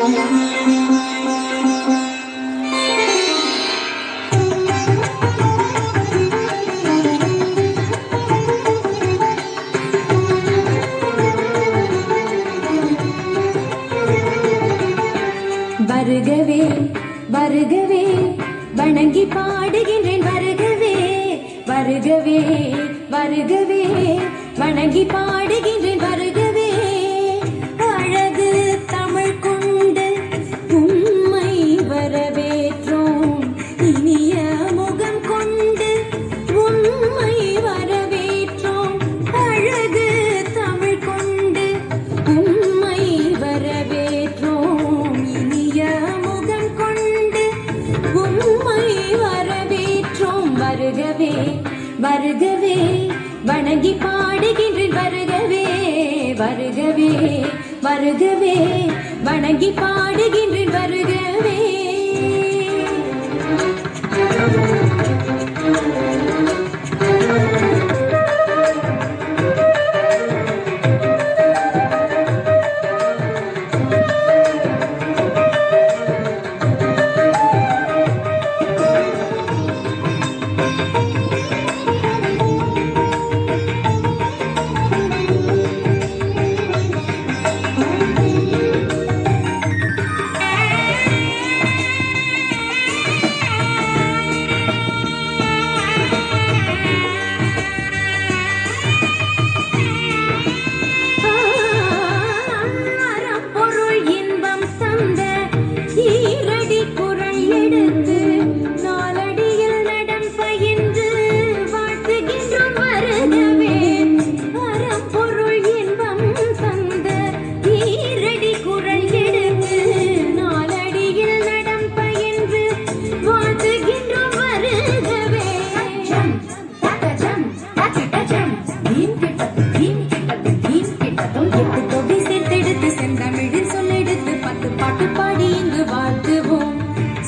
வருகவே வருகவே வணங்கி பாடுகின்றேன் வருகவே வருகவே வருகவே வணங்கி பாடுகின்றேன் வருகவே அழகு தமிழ் கொண்டு உம்மை வரவேற்றோம் இனிய முகம் கொண்டு உம்மை வரவேற்றோம் அழகு தமிழ் கொண்டு உம்மை வரவேற்றோம் இனிய முகம் கொண்டு உம்மை வரவேற்றோம் வருகவே வருகவே வணங்கி பாடுகின்றேன் வருகவே வருகவே வருகவே வணங்கி பாடுகின்றேன் வருகவே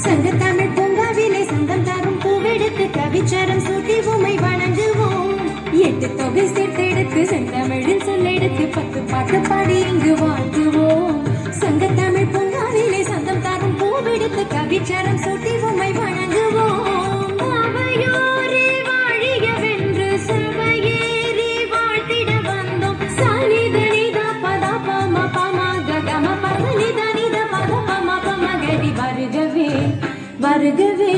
சங்கத்தமிழ் பூங்காவிலே சங்கம் தரும் பூவெடுத்து கவிச்சரம் சூட்டி உமை வணங்குவோம் 8 தொகை சேர்த்தெடுத்து செந்தமிழில் சொல்லெடுத்து 10 பாட்டு பாடி இங்கு வாழ்த்துவோம் சங்கத்தமிழ் பூங்காவிலே சங்கம் தரும் பூவெடுத்து கவிச்சரம் சூட்டி உமை வணங்குவோம் அவையோரே வாழியவென்று செல்வையேறி வாழ்த்திட வந்தோம் சாலிதனிதா பதா பம பம ககம பதனிதனித பத பம பம கரி வருகவே வருகவே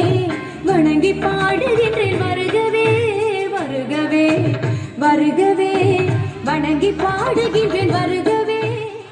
வணங்கி பாடுகின்றேன் வருகவே வருகவே வருகவே வணங்கி பாடுகின்றேன் வருகவே